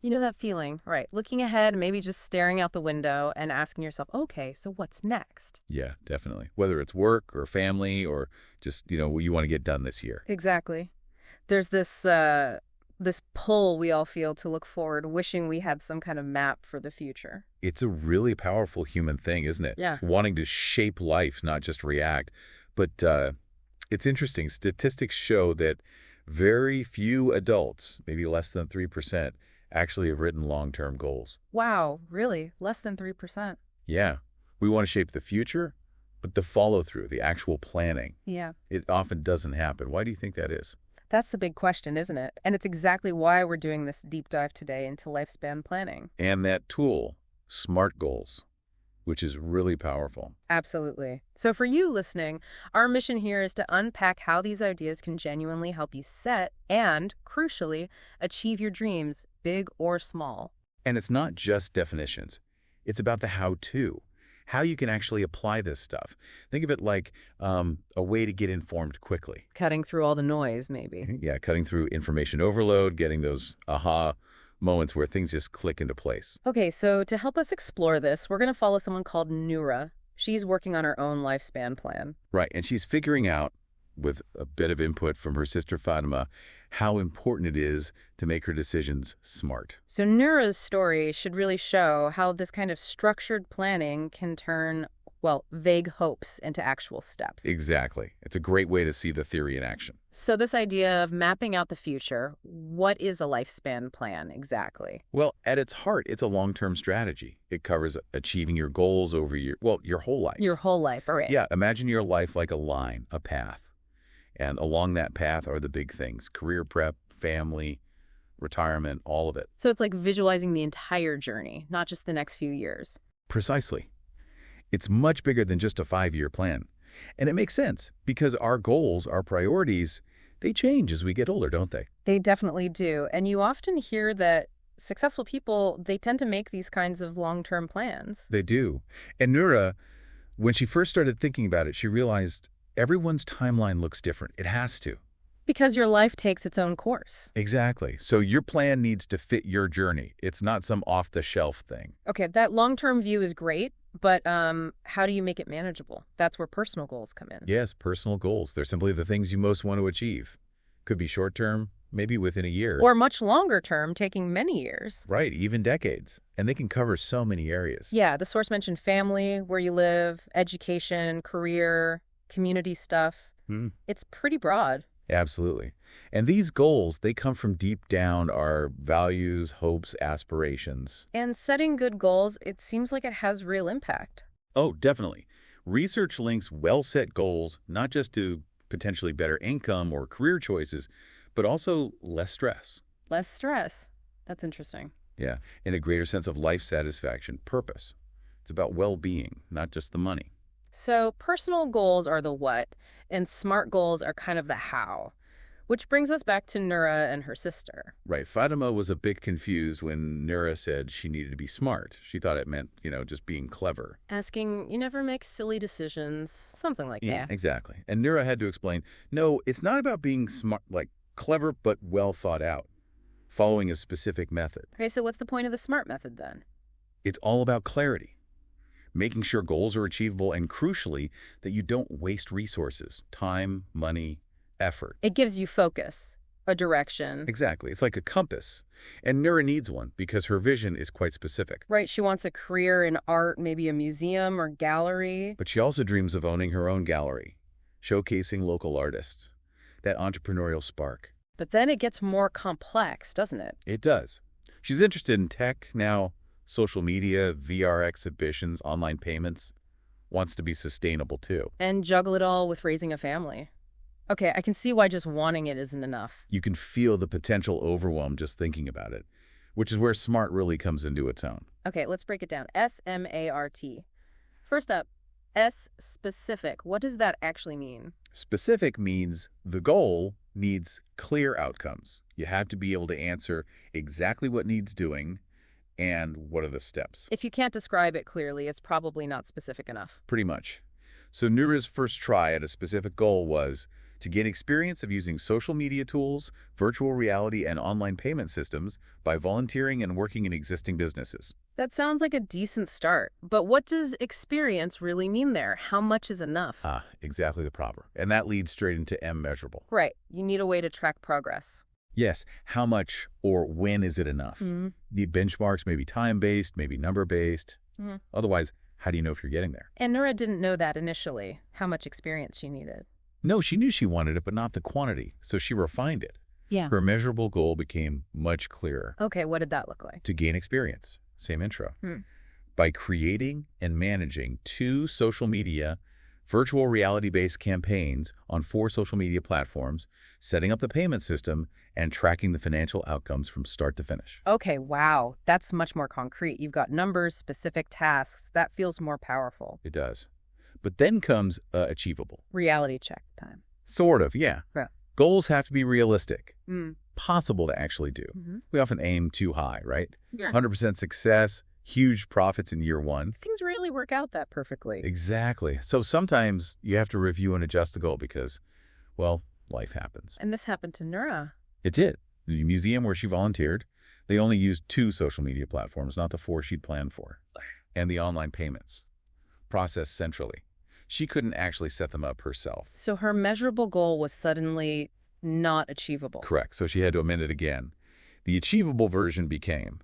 You know that feeling, right? Looking ahead, maybe just staring out the window and asking yourself, okay, so what's next? Yeah, definitely. Whether it's work or family or just, what you want to get done this year. Exactly. There's this pull we all feel to look forward, wishing we had some kind of map for the future. It's a really powerful human thing, isn't it? Yeah. Wanting to shape life, not just react. But it's interesting. Statistics show that very few adults, maybe less than 3%, actually have written long-term goals. Wow, really? Less than 3%? Yeah, we want to shape the future, but the follow-through, the actual planning, Yeah. it often doesn't happen. Why do you think that is? That's the big question, isn't it? And it's exactly why we're doing this deep dive today into lifespan planning. And that tool, SMART goals, which is really powerful. Absolutely. So for you listening, our mission here is to unpack how these ideas can genuinely help you set and, crucially, achieve your dreams, big or small. And it's not just definitions. It's about the how-to, how you can actually apply this stuff. Think of it like a way to get informed quickly. Cutting through all the noise, maybe. Yeah, cutting through information overload, getting those aha moments where things just click into place. Okay, so to help us explore this, we're going to follow someone called Nura. She's working on her own lifespan plan. Right, and she's figuring out, with a bit of input from her sister Fatima, how important it is to make her decisions smart. So Nura's story should really show how this kind of structured planning can turn, well, vague hopes into actual steps. Exactly. It's a great way to see the theory in action. So this idea of mapping out the future, what is a lifespan plan exactly? Well, at its heart, it's a long-term strategy. It covers achieving your goals over your whole life. Your whole life, all right. Yeah, imagine your life like a line, a path. And along that path are the big things: career prep, family, retirement, all of it. So it's like visualizing the entire journey, not just the next few years. Precisely. It's much bigger than just a 5-year plan. And it makes sense because our goals, our priorities, they change as we get older, don't they? They definitely do. And you often hear that successful people, they tend to make these kinds of long-term plans. They do. And Nura, when she first started thinking about it, she realized everyone's timeline looks different. It has to. Because your life takes its own course. Exactly. So your plan needs to fit your journey. It's not some off-the-shelf thing. Okay, that long-term view is great, but how do you make it manageable? That's where personal goals come in. Yes, personal goals. They're simply the things you most want to achieve. Could be short-term, maybe within a year. Or much longer term, taking many years. Right, even decades. And they can cover so many areas. Yeah, the source mentioned family, where you live, education, career, community stuff. It's pretty broad. Absolutely. And these goals, they come from deep down our values, hopes, aspirations. And setting good goals, it seems like it has real impact. Oh, definitely. Research links well-set goals not just to potentially better income or career choices, but also less stress. Less stress. That's interesting. Yeah, and a greater sense of life satisfaction, purpose. It's about well-being, not just the money. So personal goals are the what, and SMART goals are kind of the how. Which brings us back to Nura and her sister. Right. Fatima was a bit confused when Nura said she needed to be smart. She thought it meant, just being clever. Asking, you never make silly decisions, something like Yeah, that. exactly. And Nura had to explain, no, it's not about being smart, like clever, but well thought out, following a specific method. Okay, so what's the point of the SMART method then? It's all about clarity, making sure goals are achievable, and crucially, that you don't waste resources, time, money, effort. It gives you focus, a direction. Exactly. It's like a compass. And Nura needs one because her vision is quite specific. Right, she wants a career in art, maybe a museum or gallery. But she also dreams of owning her own gallery, showcasing local artists. That entrepreneurial spark. But then it gets more complex, doesn't it? It does. She's interested in tech now, social media, VR exhibitions, online payments. Wants to be sustainable too. And juggle it all with raising a family. Okay, I can see why just wanting it isn't enough. You can feel the potential overwhelm just thinking about it, which is where SMART really comes into its own. Okay, let's break it down. S-M-A-R-T. First up, S, specific. What does that actually mean? Specific means the goal needs clear outcomes. You have to be able to answer exactly what needs doing and what are the steps. If you can't describe it clearly, it's probably not specific enough. Pretty much. So Nura's first try at a specific goal was to gain experience of using social media tools, virtual reality, and online payment systems by volunteering and working in existing businesses. That sounds like a decent start. But what does experience really mean there? How much is enough? Exactly the proper. And that leads straight into Measurable. Right. You need a way to track progress. Yes, how much or when is it enough? The benchmarks may be time-based, maybe number-based. Otherwise, how do you know if you're getting there? And Nura didn't know that initially, how much experience she needed. No, she knew she wanted it, but not the quantity, so she refined it. Yeah. Her measurable goal became much clearer. Okay, what did that look like? To gain experience, same intro. By creating and managing 2 social media, virtual reality-based campaigns on 4 social media platforms, setting up the payment system, and tracking the financial outcomes from start to finish. Okay, wow. That's much more concrete. You've got numbers, specific tasks. That feels more powerful. It does. But then comes Achievable. Reality check time. Sort of, yeah. Yeah. Goals have to be realistic, possible to actually do. We often aim too high, right? Yeah. 100% success, huge profits in year 1. Things rarely work out that perfectly. Exactly. So sometimes you have to review and adjust the goal because, well, life happens. And this happened to Nura. It did. The museum where she volunteered, they only used 2 social media platforms, not the 4 she'd planned for. And the online payments, processed centrally. She couldn't actually set them up herself. So her measurable goal was suddenly not achievable. Correct. So she had to amend it again. The achievable version became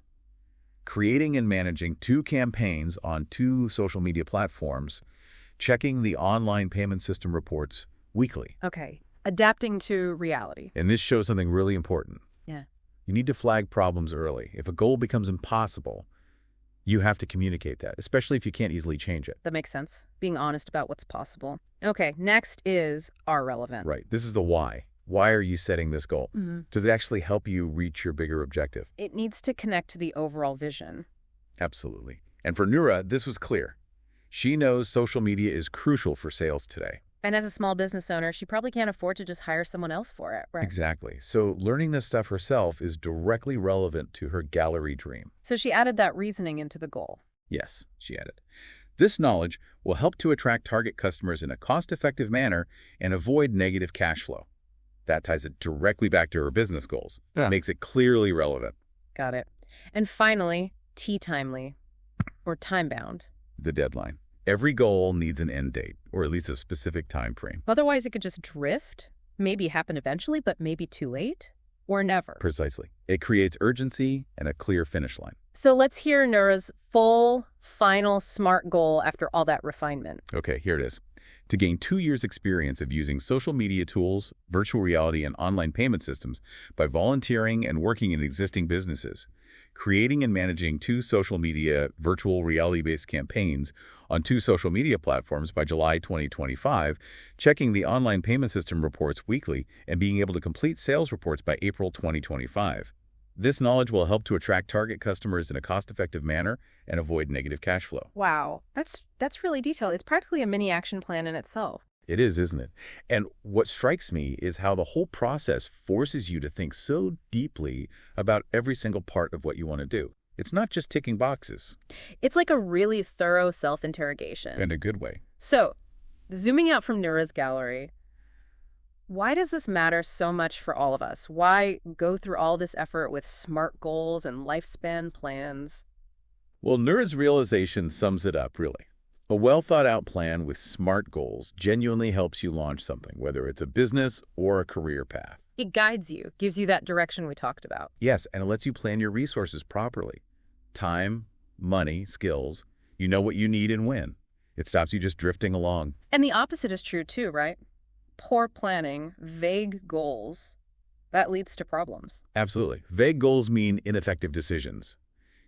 creating and managing 2 campaigns on 2 social media platforms, checking the online payment system reports weekly. Okay. Adapting to reality. And this shows something really important. Yeah. You need to flag problems early. If a goal becomes impossible, you have to communicate that, especially if you can't easily change it. That makes sense. Being honest about what's possible. Okay, next is are relevant. Right. This is the why. Why are you setting this goal? Does it actually help you reach your bigger objective? It needs to connect to the overall vision. Absolutely. And for Nura, this was clear. She knows social media is crucial for sales today. And as a small business owner, she probably can't afford to just hire someone else for it, right? Exactly. So learning this stuff herself is directly relevant to her gallery dream. So she added that reasoning into the goal. Yes, she added. This knowledge will help to attract target customers in a cost-effective manner and avoid negative cash flow. That ties it directly back to her business goals. Makes it clearly relevant. Got it. And finally, timely, or time-bound. The deadline. Every goal needs an end date, or at least a specific time frame. Otherwise, it could just drift, maybe happen eventually, but maybe too late, or never. Precisely. It creates urgency and a clear finish line. So let's hear Nura's full, final, SMART goal after all that refinement. Okay, here it is. To gain 2 years' experience of using social media tools, virtual reality, and online payment systems by volunteering and working in existing businesses, creating and managing 2 social media virtual reality-based campaigns on 2 social media platforms by July 2025, checking the online payment system reports weekly, and being able to complete sales reports by April 2025. This knowledge will help to attract target customers in a cost-effective manner and avoid negative cash flow. Wow, that's really detailed. It's practically a mini action plan in itself. It is, isn't it? And what strikes me is how the whole process forces you to think so deeply about every single part of what you want to do. It's not just ticking boxes. It's like a really thorough self-interrogation. In a good way. So, zooming out from Nura's gallery, why does this matter so much for all of us? Why go through all this effort with SMART goals and lifespan plans? Well, Nura's realization sums it up, really. A well-thought-out plan with SMART goals genuinely helps you launch something, whether it's a business or a career path. It guides you, gives you that direction we talked about. Yes, and it lets you plan your resources properly. Time, money, skills. You know what you need and when. It stops you just drifting along. And the opposite is true too, right? Poor planning, vague goals, that leads to problems. Absolutely. Vague goals mean ineffective decisions.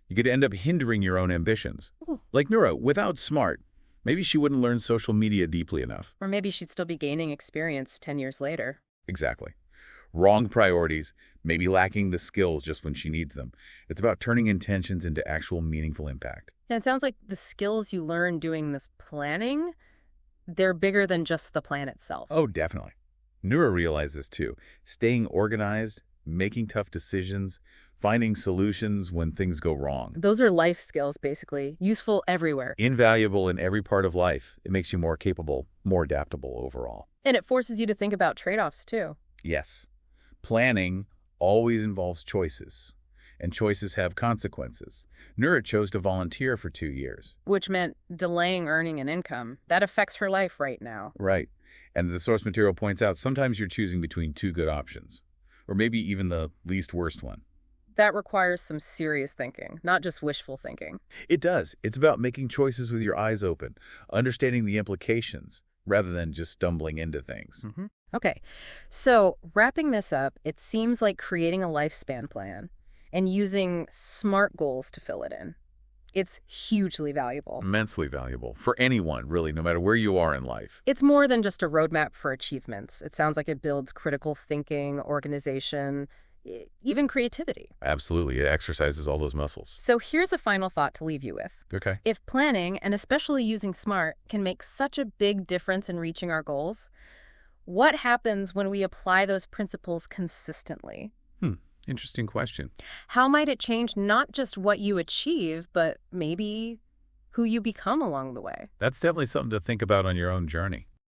You could end up hindering your own ambitions. Ooh. Like Nura, without SMART, maybe she wouldn't learn social media deeply enough. Or maybe she'd still be gaining experience 10 years later. Exactly. Wrong priorities, maybe lacking the skills just when she needs them. It's about turning intentions into actual meaningful impact. And it sounds like the skills you learn doing this planning, they're bigger than just the plan itself. Oh, definitely. Nura realized this too. Staying organized, making tough decisions, finding solutions when things go wrong. Those are life skills, basically, useful everywhere. Invaluable in every part of life. It makes you more capable, more adaptable overall. And it forces you to think about trade-offs, too. Yes. Planning always involves choices, and choices have consequences. Nura chose to volunteer for 2 years. Which meant delaying earning an income. That affects her life right now. Right. And the source material points out sometimes you're choosing between two good options, or maybe even the least worst one. That requires some serious thinking, not just wishful thinking. It does. It's about making choices with your eyes open, understanding the implications, rather than just stumbling into things. Okay, so wrapping this up, it seems like creating a lifespan plan and using SMART goals to fill it in. It's hugely valuable. Immensely valuable for anyone, really, no matter where you are in life. It's more than just a roadmap for achievements. It sounds like it builds critical thinking, organization, even creativity. Absolutely. It exercises all those muscles. So here's a final thought to leave you with. Okay. If planning, and especially using SMART, can make such a big difference in reaching our goals, what happens when we apply those principles consistently? Interesting question. How might it change not just what you achieve, but maybe who you become along the way? That's definitely something to think about on your own journey.